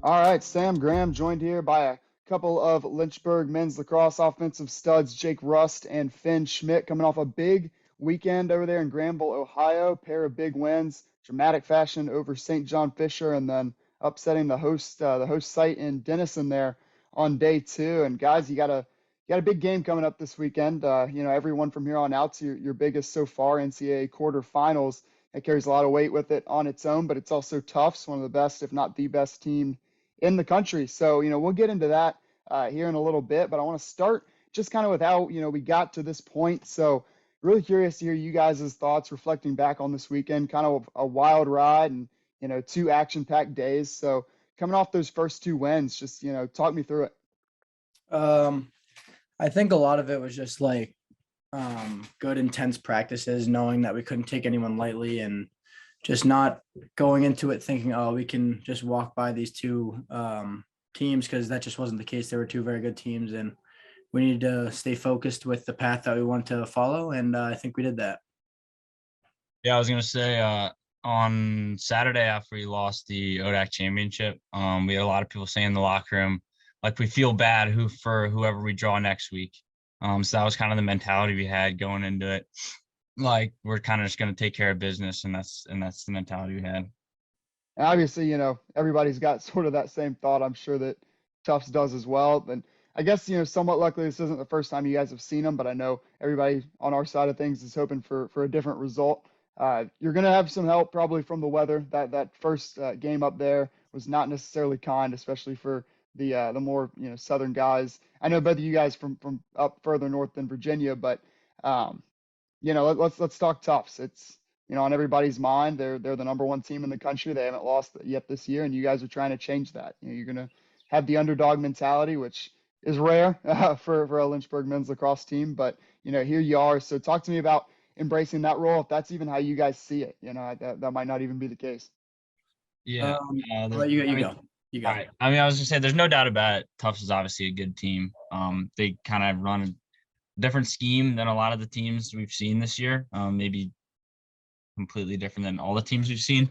All right, Sam Graham joined here by a couple of Lynchburg men's lacrosse offensive studs, Jake Rust and Finn Schmidt, coming off a big weekend over there in Granville, Ohio. Pair of big wins, dramatic fashion over St. John Fisher, and then upsetting the host site in Denison there on day two. And guys, you got a big game coming up this weekend. Everyone from here on out's your biggest so far, NCAA quarterfinals. It carries a lot of weight with it on its own, but it's also Tufts, one of the best, if not the best team in the country. So, we'll get into that here in a little bit, but I want to start just kind of with how, we got to this point. So really curious to hear you guys' thoughts reflecting back on this weekend, kind of a wild ride and, two action-packed days. So coming off those first two wins, just, talk me through it. I think a lot of it was just like good, intense practices, knowing that we couldn't take anyone lightly and just not going into it thinking, oh, we can just walk by these two teams, because that just wasn't the case. They were two very good teams, and we needed to stay focused with the path that we want to follow, and I think we did that. Yeah, I was going to say on Saturday after we lost the ODAC championship, we had a lot of people saying in the locker room, like, we feel bad for whoever we draw next week. So that was kind of the mentality we had going into it. Like, we're kind of just going to take care of business, and that's the mentality we had. And obviously, everybody's got sort of that same thought. I'm sure that Tufts does as well. And I guess, somewhat luckily, this isn't the first time you guys have seen them, but I know everybody on our side of things is hoping for a different result. You're going to have some help probably from the weather. That first game up there was not necessarily kind, especially for the more, southern guys. I know both of you guys from up further north than Virginia, but let's talk Tufts. It's, on everybody's mind. They're the number one team in the country. They haven't lost yet this year, and you guys are trying to change that. You're going to have the underdog mentality, which is rare for a Lynchburg men's lacrosse team. But here you are. So talk to me about embracing that role, if that's even how you guys see it. That might not even be the case. Yeah, You go. All right. I mean, I was gonna say, there's no doubt about it. Tufts is obviously a good team. They kind of run a different scheme than a lot of the teams we've seen this year. Maybe completely different than all the teams we've seen.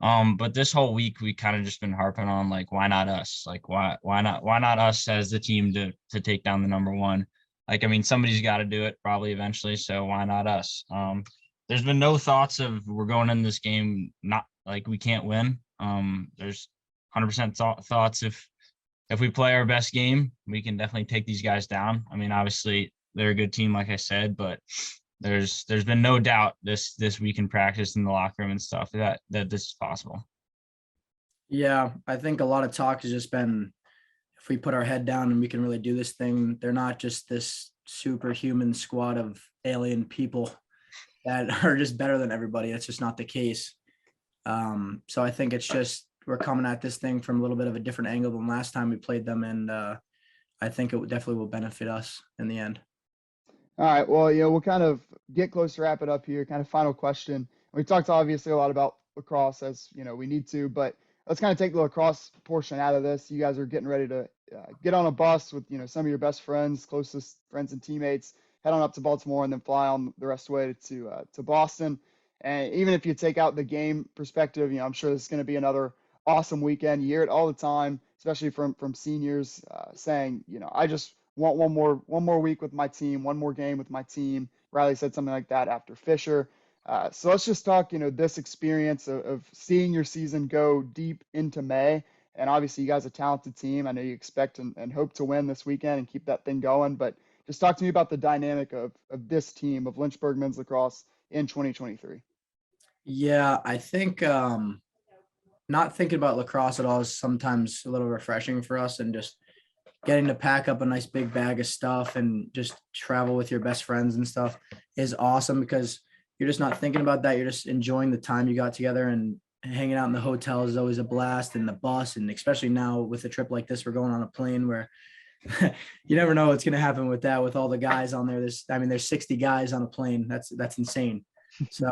But this whole week we kind of just been harping on, like, why not us? Like, why not us as the team to take down the number one? Like, I mean, somebody's got to do it probably eventually, so why not us? There's been no thoughts of we're going in this game not like we can't win. There's 100% thoughts if we play our best game, we can definitely take these guys down. I mean, obviously they're a good team, like I said, but there's been no doubt this week in practice in the locker room and stuff that this is possible. Yeah, I think a lot of talk has just been, if we put our head down and we can really do this thing. They're not just this superhuman squad of alien people that are just better than everybody. It's just not the case. So I think it's just, we're coming at this thing from a little bit of a different angle than last time we played them. And I think it definitely will benefit us in the end. All right. Well, we'll kind of get close to wrap it up here. Kind of final question. We talked obviously a lot about lacrosse, as we need to, but let's kind of take the lacrosse portion out of this. You guys are getting ready to get on a bus with some of your best friends, closest friends and teammates, head on up to Baltimore, and then fly on the rest of the way to Boston. And even if you take out the game perspective, I'm sure this is going to be another awesome weekend. You hear it all the time, especially from seniors saying, I just want one more week with my team, one more game with my team. Riley said something like that after Fisher. So let's just talk, this experience of seeing your season go deep into May. And obviously you guys are a talented team. I know you expect and hope to win this weekend and keep that thing going. But just talk to me about the dynamic of this team of Lynchburg men's lacrosse in 2023. Yeah, I think not thinking about lacrosse at all is sometimes a little refreshing for us, and just getting to pack up a nice big bag of stuff and just travel with your best friends and stuff is awesome, because you're just not thinking about that. You're just enjoying the time you got together, and hanging out in the hotel is always a blast, and the bus. And especially now with a trip like this, we're going on a plane where you never know what's going to happen with that, with all the guys on there. There's 60 guys on a plane. That's insane. So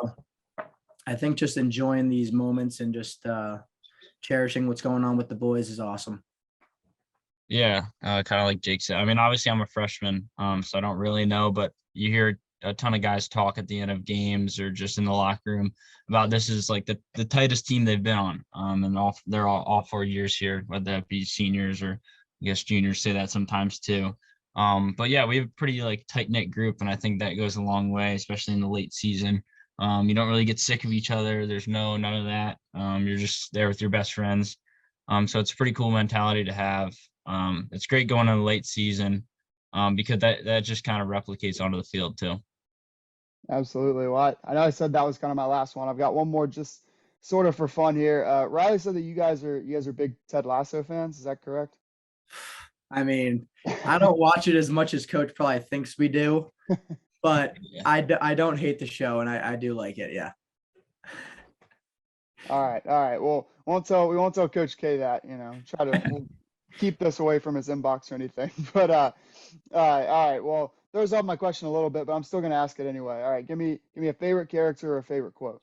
I think just enjoying these moments and just cherishing what's going on with the boys is awesome. Yeah, kind of like Jake said. I mean, obviously I'm a freshman, so I don't really know, but you hear a ton of guys talk at the end of games or just in the locker room about this is like the tightest team they've been on. And they're all 4 years here, whether that be seniors or I guess juniors say that sometimes too. But yeah, we have a pretty like tight knit group, and I think that goes a long way, especially in the late season. You don't really get sick of each other. There's none of that. You're just there with your best friends. So it's a pretty cool mentality to have. It's great going in the late season because that just kind of replicates onto the field too. Absolutely. Well, I know I said that was kind of my last one. I've got one more just sort of for fun here. Riley said that you guys are big Ted Lasso fans. Is that correct? I mean, I don't watch it as much as Coach probably thinks we do, but Yeah. I don't hate the show, and I do like it. Yeah. All right. Well, we won't tell Coach K that, we'll keep this away from his inbox or anything. But all right. Well, throws off my question a little bit, but I'm still gonna ask it anyway. All right, give me a favorite character or a favorite quote.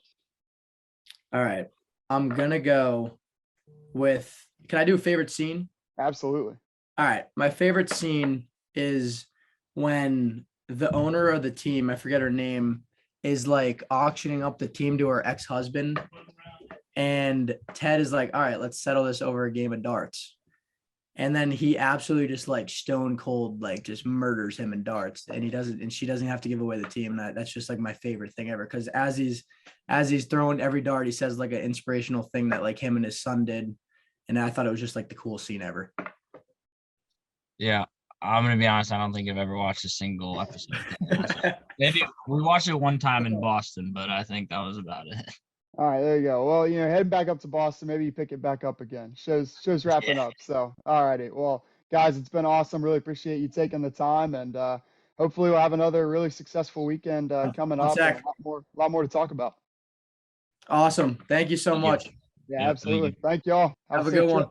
All right. I'm gonna go with, can I do a favorite scene? Absolutely. All right. My favorite scene is when the owner of the team, I forget her name, is like auctioning up the team to her ex-husband. And Ted is like, all right, let's settle this over a game of darts. And then he absolutely just like stone cold, like just murders him in darts. And she doesn't have to give away the team. That's just like my favorite thing ever. Cause as he's throwing every dart, he says like an inspirational thing that like him and his son did. And I thought it was just like the coolest scene ever. Yeah, I'm gonna be honest. I don't think I've ever watched a single episode. Maybe we watched it one time in Boston, but I think that was about it. All right, there you go. Well, heading back up to Boston, maybe you pick it back up again. Shows wrapping up. So, all righty. Well, guys, it's been awesome. Really appreciate you taking the time, and hopefully we'll have another really successful weekend coming up. And a lot more to talk about. Awesome. Thank you so much. Yeah, absolutely. Thank you all. Have a good one.